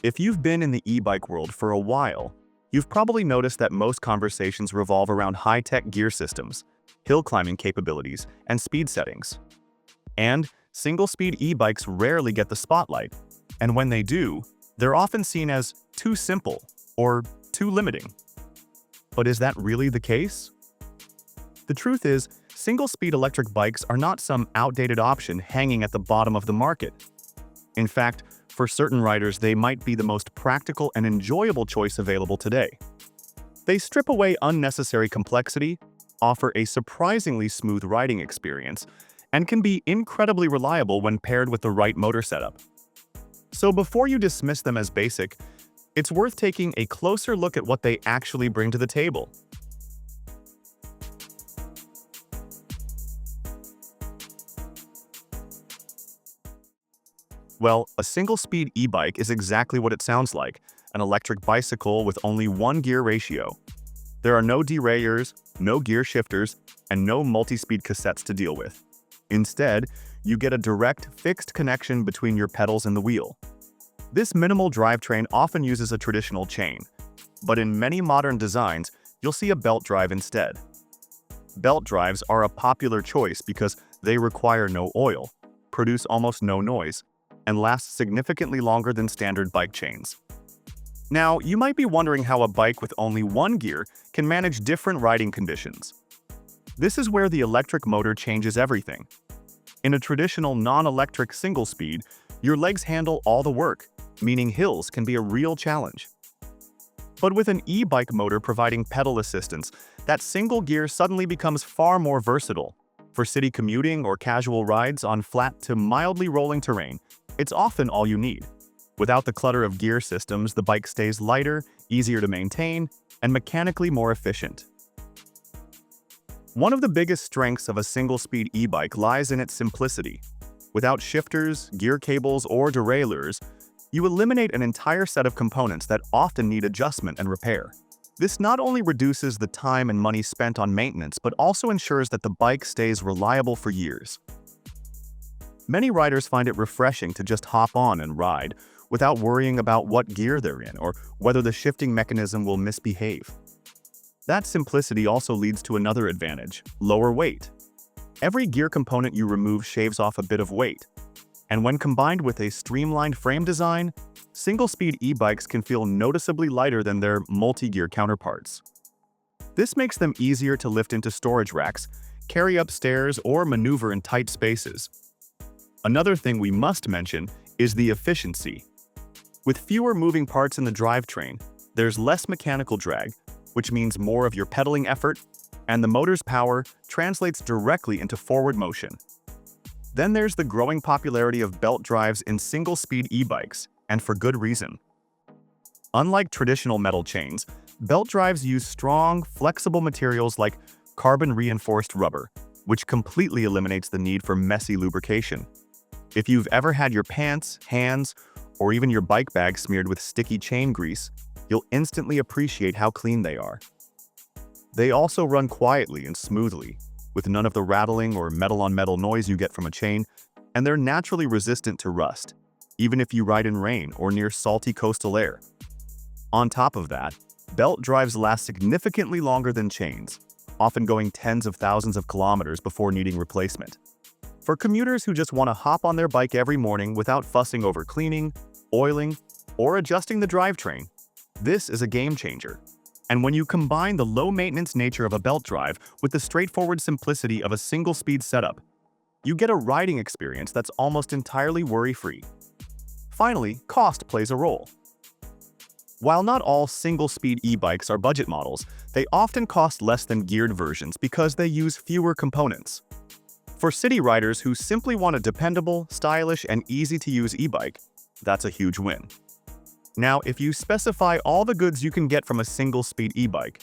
If you've been in the e-bike world for a while, you've probably noticed that most conversations revolve around high-tech gear systems, hill climbing capabilities, and speed settings. And single-speed e-bikes rarely get the spotlight, and when they do, they're often seen as too simple or too limiting. But is that really the case? The truth is, single-speed electric bikes are not some outdated option hanging at the bottom of the market. In fact, for certain riders, they might be the most practical and enjoyable choice available today. They strip away unnecessary complexity, offer a surprisingly smooth riding experience, and can be incredibly reliable when paired with the right motor setup. So before you dismiss them as basic, it's worth taking a closer look at what they actually bring to the table. Well, a single-speed e-bike is exactly what it sounds like, an electric bicycle with only one gear ratio. There are no derailleurs, no gear shifters, and no multi-speed cassettes to deal with. Instead, you get a direct, fixed connection between your pedals and the wheel. This minimal drivetrain often uses a traditional chain, but in many modern designs, you'll see a belt drive instead. Belt drives are a popular choice because they require no oil, produce almost no noise, and last significantly longer than standard bike chains. Now, you might be wondering how a bike with only one gear can manage different riding conditions. This is where the electric motor changes everything. In a traditional non-electric single-speed, your legs handle all the work, meaning hills can be a real challenge. But with an e-bike motor providing pedal assistance, that single gear suddenly becomes far more versatile. For city commuting or casual rides on flat to mildly rolling terrain, it's often all you need. Without the clutter of gear systems, the bike stays lighter, easier to maintain, and mechanically more efficient. One of the biggest strengths of a single-speed e-bike lies in its simplicity. Without shifters, gear cables, or derailleurs, you eliminate an entire set of components that often need adjustment and repair. This not only reduces the time and money spent on maintenance, but also ensures that the bike stays reliable for years. Many riders find it refreshing to just hop on and ride, without worrying about what gear they're in or whether the shifting mechanism will misbehave. That simplicity also leads to another advantage: lower weight. Every gear component you remove shaves off a bit of weight, and when combined with a streamlined frame design, single-speed e-bikes can feel noticeably lighter than their multi-gear counterparts. This makes them easier to lift into storage racks, carry upstairs, or maneuver in tight spaces. Another thing we must mention is the efficiency. With fewer moving parts in the drivetrain, there's less mechanical drag, which means more of your pedaling effort, and the motor's power translates directly into forward motion. Then there's the growing popularity of belt drives in single-speed e-bikes, and for good reason. Unlike traditional metal chains, belt drives use strong, flexible materials like carbon-reinforced rubber, which completely eliminates the need for messy lubrication. If you've ever had your pants, hands, or even your bike bag smeared with sticky chain grease, you'll instantly appreciate how clean they are. They also run quietly and smoothly, with none of the rattling or metal-on-metal noise you get from a chain, and they're naturally resistant to rust, even if you ride in rain or near salty coastal air. On top of that, belt drives last significantly longer than chains, often going tens of thousands of kilometers before needing replacement. For commuters who just want to hop on their bike every morning without fussing over cleaning, oiling, or adjusting the drivetrain, this is a game changer. And when you combine the low-maintenance nature of a belt drive with the straightforward simplicity of a single-speed setup, you get a riding experience that's almost entirely worry-free. Finally, cost plays a role. While not all single-speed e-bikes are budget models, they often cost less than geared versions because they use fewer components. For city riders who simply want a dependable, stylish, and easy-to-use e-bike, that's a huge win. Now, if you specify all the goods you can get from a single-speed e-bike.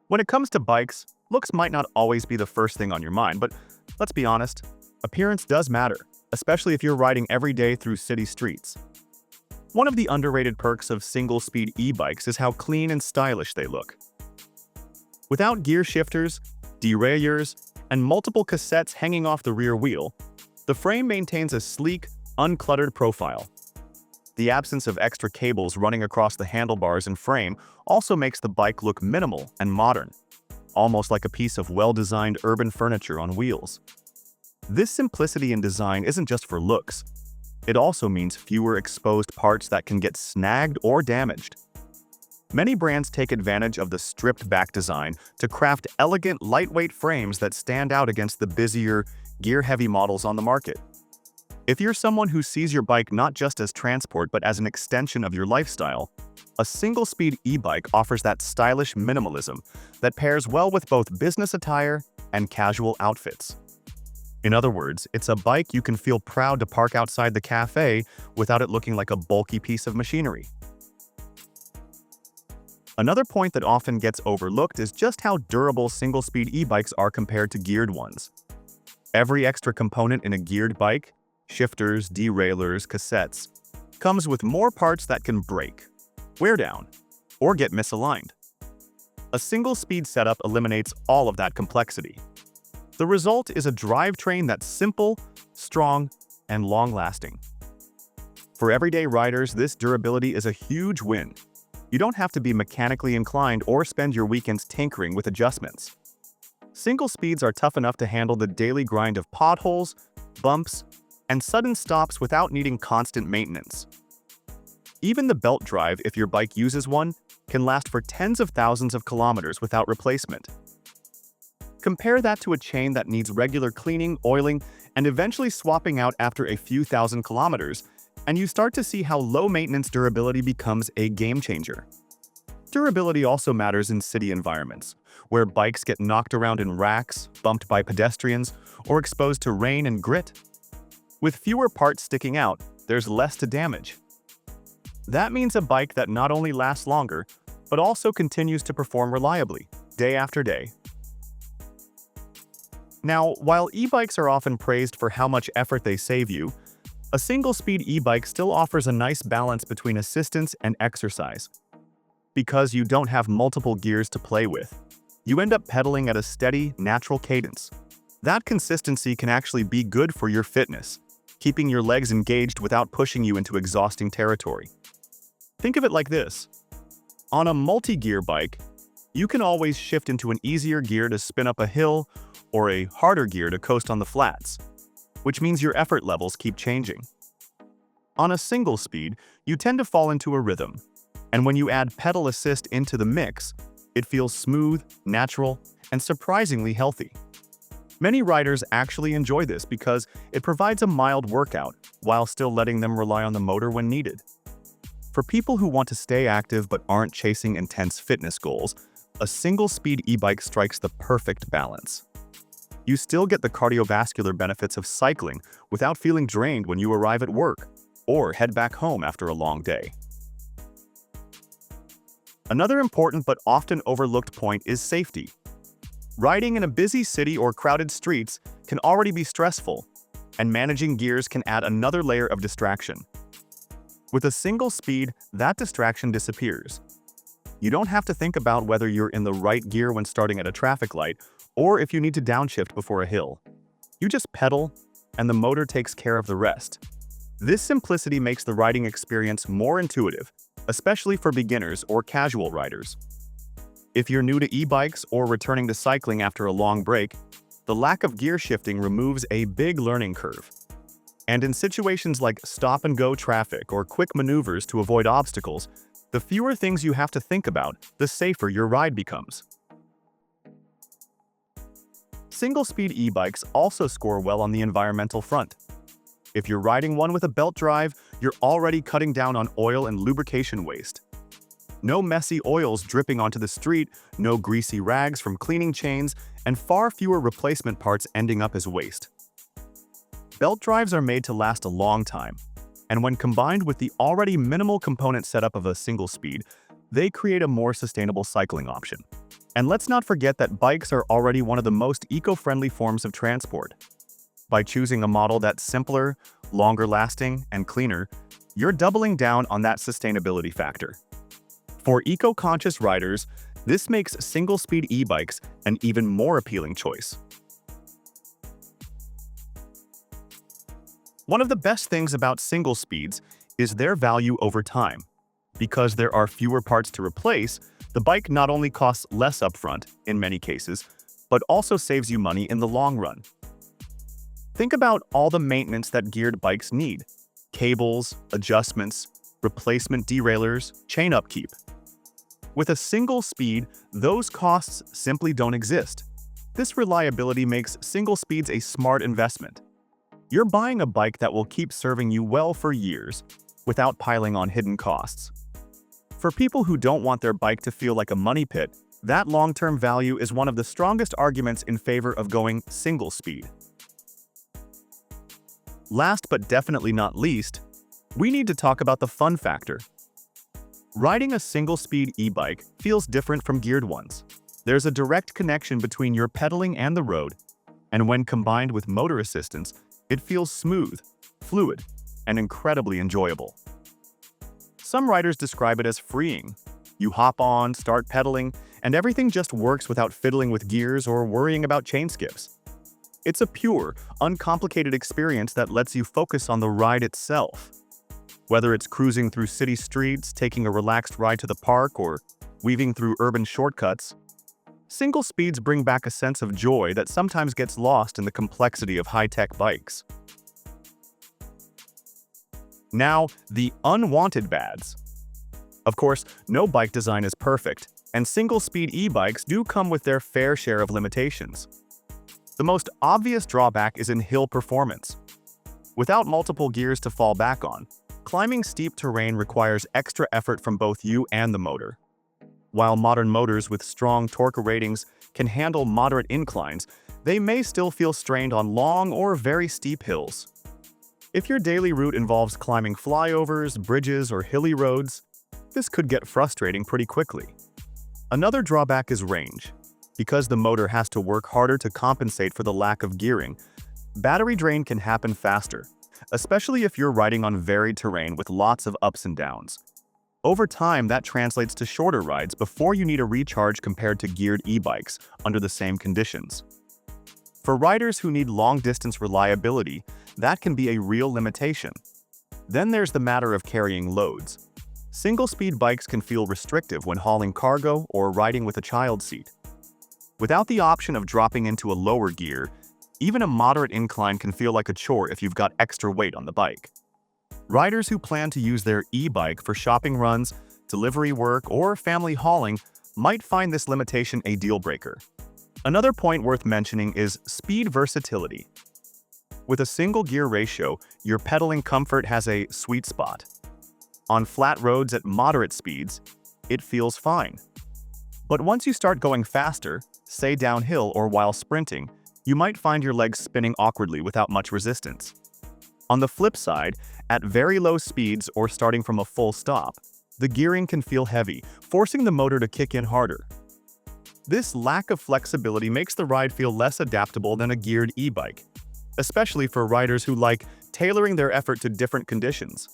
When it comes to bikes, looks might not always be the first thing on your mind, but let's be honest, appearance does matter, especially if you're riding every day through city streets. One of the underrated perks of single-speed e-bikes is how clean and stylish they look. Without gear shifters, derailleurs, and multiple cassettes hanging off the rear wheel, the frame maintains a sleek, uncluttered profile. The absence of extra cables running across the handlebars and frame also makes the bike look minimal and modern, almost like a piece of well-designed urban furniture on wheels. This simplicity in design isn't just for looks. It also means fewer exposed parts that can get snagged or damaged. Many brands take advantage of the stripped-back design to craft elegant, lightweight frames that stand out against the busier, gear-heavy models on the market. If you're someone who sees your bike not just as transport but as an extension of your lifestyle, a single-speed e-bike offers that stylish minimalism that pairs well with both business attire and casual outfits. In other words, it's a bike you can feel proud to park outside the cafe without it looking like a bulky piece of machinery. Another point that often gets overlooked is just how durable single-speed e-bikes are compared to geared ones. Every extra component in a geared bike, shifters, derailleurs, cassettes, comes with more parts that can break, wear down, or get misaligned. A single-speed setup eliminates all of that complexity. The result is a drivetrain that's simple, strong, and long-lasting. For everyday riders, this durability is a huge win. You don't have to be mechanically inclined or spend your weekends tinkering with adjustments. Single speeds are tough enough to handle the daily grind of potholes, bumps, and sudden stops without needing constant maintenance. Even the belt drive, if your bike uses one, can last for tens of thousands of kilometers without replacement. Compare that to a chain that needs regular cleaning, oiling, and eventually swapping out after a few thousand kilometers, and you start to see how low-maintenance durability becomes a game-changer. Durability also matters in city environments, where bikes get knocked around in racks, bumped by pedestrians, or exposed to rain and grit. With fewer parts sticking out, there's less to damage. That means a bike that not only lasts longer, but also continues to perform reliably, day after day. Now, while e-bikes are often praised for how much effort they save you, a single-speed e-bike still offers a nice balance between assistance and exercise. Because you don't have multiple gears to play with, you end up pedaling at a steady, natural cadence. That consistency can actually be good for your fitness, keeping your legs engaged without pushing you into exhausting territory. Think of it like this. On a multi-gear bike, you can always shift into an easier gear to spin up a hill or a harder gear to coast on the flats, which means your effort levels keep changing. On a single speed, you tend to fall into a rhythm, and when you add pedal assist into the mix, it feels smooth, natural, and surprisingly healthy. Many riders actually enjoy this because it provides a mild workout while still letting them rely on the motor when needed. For people who want to stay active but aren't chasing intense fitness goals, a single-speed e-bike strikes the perfect balance. You still get the cardiovascular benefits of cycling without feeling drained when you arrive at work or head back home after a long day. Another important but often overlooked point is safety. Riding in a busy city or crowded streets can already be stressful, and managing gears can add another layer of distraction. With a single speed, that distraction disappears. You don't have to think about whether you're in the right gear when starting at a traffic light or if you need to downshift before a hill. You just pedal, and the motor takes care of the rest. This simplicity makes the riding experience more intuitive, especially for beginners or casual riders. If you're new to e-bikes or returning to cycling after a long break, the lack of gear shifting removes a big learning curve. And in situations like stop-and-go traffic or quick maneuvers to avoid obstacles, the fewer things you have to think about, the safer your ride becomes. Single-speed e-bikes also score well on the environmental front. If you're riding one with a belt drive, you're already cutting down on oil and lubrication waste. No messy oils dripping onto the street, no greasy rags from cleaning chains, and far fewer replacement parts ending up as waste. Belt drives are made to last a long time, and when combined with the already minimal component setup of a single speed, they create a more sustainable cycling option. And let's not forget that bikes are already one of the most eco-friendly forms of transport. By choosing a model that's simpler, longer lasting, and cleaner, you're doubling down on that sustainability factor. For eco-conscious riders, this makes single-speed e-bikes an even more appealing choice. One of the best things about single speeds is their value over time. Because there are fewer parts to replace, the bike not only costs less upfront, in many cases, but also saves you money in the long run. Think about all the maintenance that geared bikes need: cables, adjustments, replacement derailleurs, chain upkeep. With a single speed, those costs simply don't exist. This reliability makes single speeds a smart investment. You're buying a bike that will keep serving you well for years, without piling on hidden costs. For people who don't want their bike to feel like a money pit, that long-term value is one of the strongest arguments in favor of going single speed. Last but definitely not least, we need to talk about the fun factor. Riding a single-speed e-bike feels different from geared ones. There's a direct connection between your pedaling and the road, and when combined with motor assistance, it feels smooth, fluid, and incredibly enjoyable. Some riders describe it as freeing. You hop on, start pedaling, and everything just works without fiddling with gears or worrying about chain skips. It's a pure, uncomplicated experience that lets you focus on the ride itself. Whether it's cruising through city streets, taking a relaxed ride to the park, or weaving through urban shortcuts, single speeds bring back a sense of joy that sometimes gets lost in the complexity of high-tech bikes. Now, the unwanted bads. Of course, no bike design is perfect, and single-speed e-bikes do come with their fair share of limitations. The most obvious drawback is in hill performance. Without multiple gears to fall back on, climbing steep terrain requires extra effort from both you and the motor. While modern motors with strong torque ratings can handle moderate inclines, they may still feel strained on long or very steep hills. If your daily route involves climbing flyovers, bridges, or hilly roads, this could get frustrating pretty quickly. Another drawback is range. Because the motor has to work harder to compensate for the lack of gearing, battery drain can happen faster, especially if you're riding on varied terrain with lots of ups and downs. Over time, that translates to shorter rides before you need a recharge compared to geared e-bikes under the same conditions. For riders who need long-distance reliability, that can be a real limitation. Then there's the matter of carrying loads. Single-speed bikes can feel restrictive when hauling cargo or riding with a child seat. Without the option of dropping into a lower gear, even a moderate incline can feel like a chore if you've got extra weight on the bike. Riders who plan to use their e-bike for shopping runs, delivery work, or family hauling might find this limitation a deal-breaker. Another point worth mentioning is speed versatility. With a single gear ratio, your pedaling comfort has a sweet spot. On flat roads at moderate speeds, it feels fine. But once you start going faster, say downhill or while sprinting, you might find your legs spinning awkwardly without much resistance. On the flip side, at very low speeds or starting from a full stop, the gearing can feel heavy, forcing the motor to kick in harder. This lack of flexibility makes the ride feel less adaptable than a geared e-bike, especially for riders who like tailoring their effort to different conditions.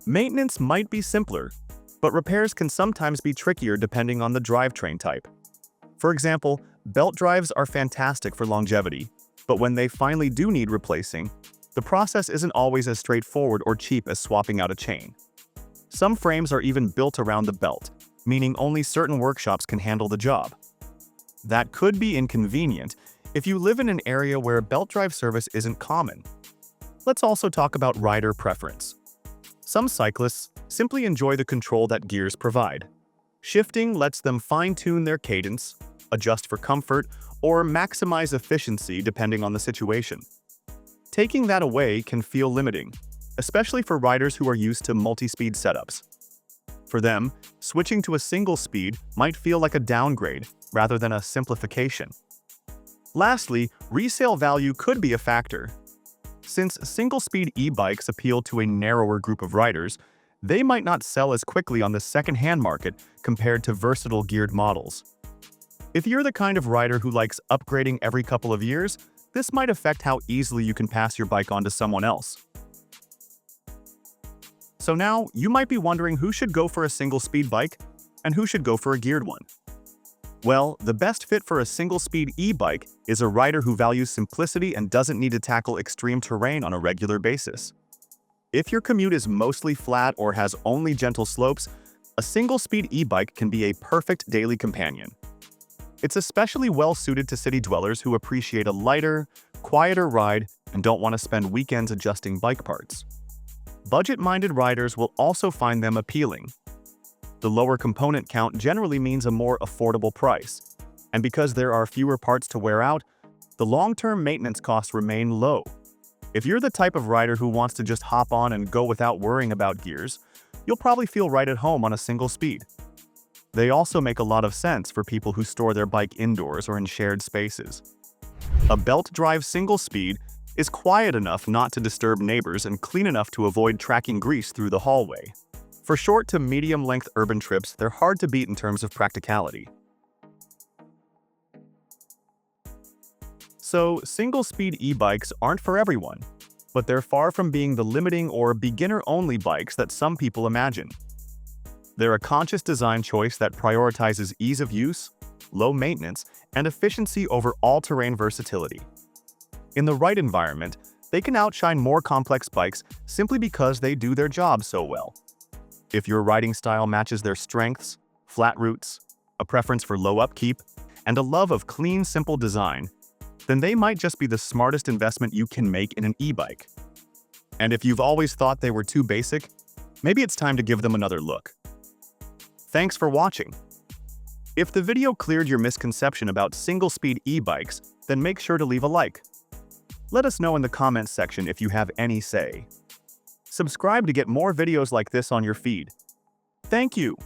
Maintenance might be simpler, but repairs can sometimes be trickier depending on the drivetrain type. For example, belt drives are fantastic for longevity, but when they finally do need replacing, the process isn't always as straightforward or cheap as swapping out a chain. Some frames are even built around the belt, meaning only certain workshops can handle the job. That could be inconvenient if you live in an area where belt drive service isn't common. Let's also talk about rider preference. Some cyclists simply enjoy the control that gears provide. Shifting lets them fine-tune their cadence, adjust for comfort, or maximize efficiency depending on the situation. Taking that away can feel limiting, especially for riders who are used to multi-speed setups. For them, switching to a single speed might feel like a downgrade rather than a simplification. Lastly, resale value could be a factor. Since single-speed e-bikes appeal to a narrower group of riders, they might not sell as quickly on the second-hand market compared to versatile geared models. If you're the kind of rider who likes upgrading every couple of years, this might affect how easily you can pass your bike on to someone else. So now, you might be wondering who should go for a single-speed bike and who should go for a geared one. Well, the best fit for a single-speed e-bike is a rider who values simplicity and doesn't need to tackle extreme terrain on a regular basis. If your commute is mostly flat or has only gentle slopes, a single-speed e-bike can be a perfect daily companion. It's especially well-suited to city dwellers who appreciate a lighter, quieter ride and don't want to spend weekends adjusting bike parts. Budget-minded riders will also find them appealing. The lower component count generally means a more affordable price, and because there are fewer parts to wear out, the long-term maintenance costs remain low. If you're the type of rider who wants to just hop on and go without worrying about gears, you'll probably feel right at home on a single speed. They also make a lot of sense for people who store their bike indoors or in shared spaces. A belt-drive single speed is quiet enough not to disturb neighbors and clean enough to avoid tracking grease through the hallway. For short to medium-length urban trips, they're hard to beat in terms of practicality. So, single-speed e-bikes aren't for everyone, but they're far from being the limiting or beginner-only bikes that some people imagine. They're a conscious design choice that prioritizes ease of use, low maintenance, and efficiency over all-terrain versatility. In the right environment, they can outshine more complex bikes simply because they do their job so well. If your riding style matches their strengths, flat routes, a preference for low upkeep, and a love of clean, simple design, then they might just be the smartest investment you can make in an e-bike. And if you've always thought they were too basic, maybe it's time to give them another look. Thanks for watching. If the video cleared your misconception about single-speed e-bikes, then make sure to leave a like. Let us know in the comments section if you have any say. Subscribe to get more videos like this on your feed. Thank you!